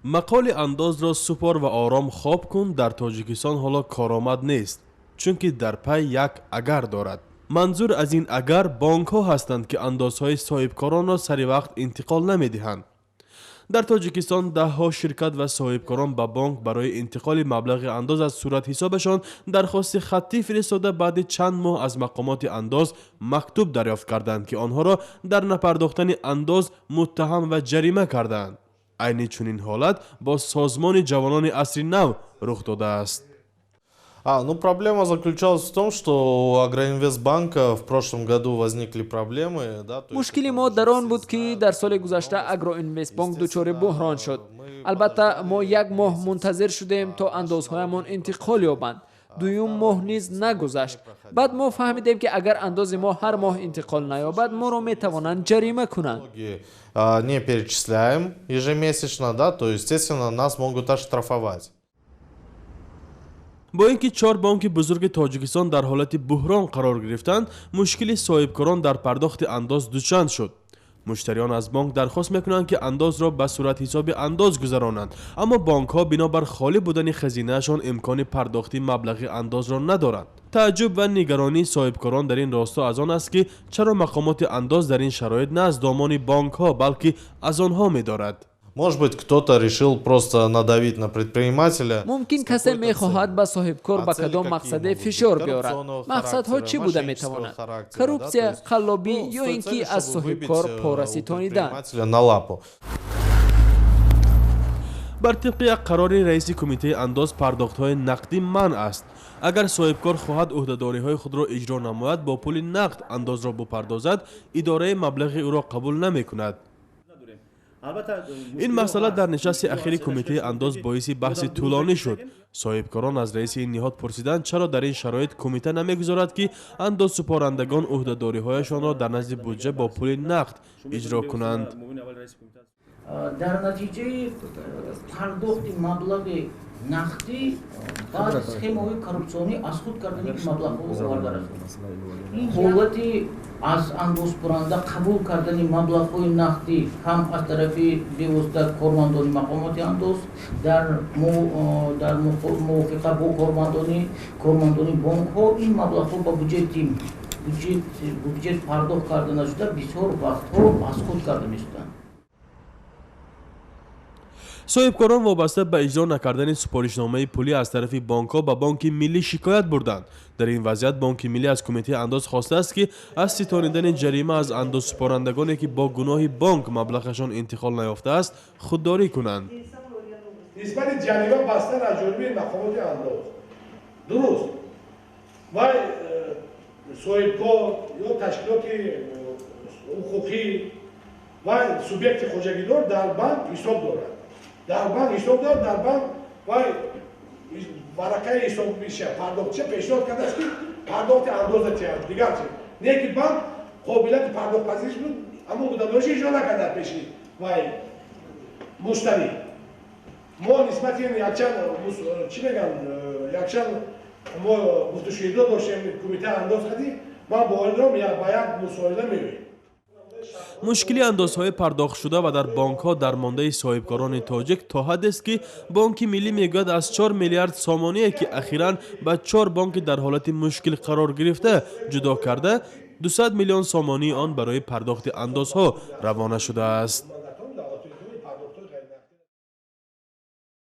مقال انداز را سپار و آرام خواب کن در تاجیکستان حالا کارآمد نیست، چونکه در پی یک اگر دارد. منظور از این اگر بانک ها هستند که اندازهای صاحبکاران را سری وقت انتقال نمی دهند. در تاجیکستان ده ها شرکت و صاحبکاران به بانک برای انتقال مبلغ انداز از صورت حسابشان درخواست خطی فرستاده بعد چند ماه از مقامات انداز مکتوب دریافت کردند که آنها را در نپرداختن انداز متهم و جریمه کردند. عین چنین حالت با سازمان جوانان عصر نو رخ داده است. Проблема заключалась в том, что у Агроинвестбанка в прошлом году возникли проблемы. مشکلی ما در آن بود که در سال گذشته اگروینوستبانک دچار بحران شد. البته ما یک ماه منتظر شدیم تا اندازهایمان انتقال یابند. دویم ماه نیز نگذشت. بعد ما فهمیدیم که اگر انداز ما هر ماه انتقال نیابد ما را میتوانند جریمه کنند. Не перечисляем ежемесячно, да, то естественно нас могут оштрафовать. با اینکه 4 بانک بزرگ تاجیکستان در حالت بحران قرار گرفتند، مشکل صاحبکاران در پرداخت انداز دوچند شد. مشتریان از بانک درخواست میکنند که انداز را به صورت حساب انداز گذرانند، اما بانک ها بنابر خالی بودن خزینه‌شان امکان پرداخت مبلغ انداز را ندارند. تعجب و نگرانی صاحبکاران در این راستا از آن است که چرا مقامات انداز در این شرایط نه از دامان بانک ها بلکه از آنها می‌دارد. Может быть, кто-то решил просто надавить на предпринимателя. ممکن کسی میخواهد به صاحبکار به کدام مقصد فشار بیارد. مقصدها چی بوده میتواند؟ کروپسیا، قلابی یا اینکه از صاحبکار پاره ستانیدن. بر طبق یک قرار رئیس کمیته انداز پرداخت‌های نقدی منع است. اگر صاحبکار خواهد عهده‌داری‌های خود را اجرا نماید با پول نقد انداز را بپردازد، اداره مبلغ او را قبول نمی‌کند. این مسئله در نشست اخیر کمیته انداز باعث بحث طولانی شد. صاحبکاران از رئیس این نهاد پرسیدند چرا در این شرایط کمیته نمیگذارد که انداز سپارندگان عهده‌داری‌هایشان را در نزد بودجه با پول نقد اجرا کنند. در نتیجه پرداخت مبلغ نقدی بعد سخیم‌های کورپسیونی از خود کردن که مبلغ رو آورده است. این حالتی از اندازپرنده قبول کردن مبلغ‌های نقدی هم از طرف بیوسته کارمندان مقامات انداز در موافقه با کارمندان بانک‌ها این مبلغ‌ها با بودجه پرداخت کرده نشده بسیار وقت‌ها از خود کرده می‌شدند. صاحبکاران وابسته به اجرا نکردن سپارشنامه پولی از طرف بانک‌ها به بانک ملی شکایت بردند. در این وضعیت بانک ملی از کمیته انداز خواسته است که از ستانیدن جریمه از انداز سپارندگانی که با گناه بانک مبلغشان انتقال نیافته است خودداری کنند. نسبت جریمه بستن از جانب مقامات انداز درست و صاحبکار یا تشکیلات حقوقی و سوبیکت خوجگیدار در بانک حساب دارند. در بانک حساب دارد، در بانک ورقه حساب میشه پرداختچه پیشنهاد کرده است که پرداخت انداز چه دیگر چه نه که بانک قابلیت پرداخت پذیرش بود اما بودنش اجرا نکرده پیش مشتری. ما نسبت یکچند چی میگن یکچند ما مستشیده داشتیم کمیته انداز کردیم ما با این را به یک مسائله می‌بینیم. مشکلی اندازهای پرداخت شده و در بانک ها در مانده صاحبکاران تاجیک تا حد است که بانک ملی میگوید از 4 میلیارد سامانه که اخیراً به 4 بانک در حالت مشکل قرار گرفته جدا کرده 200 میلیون سامانه آن برای پرداخت اندازها روانه شده است.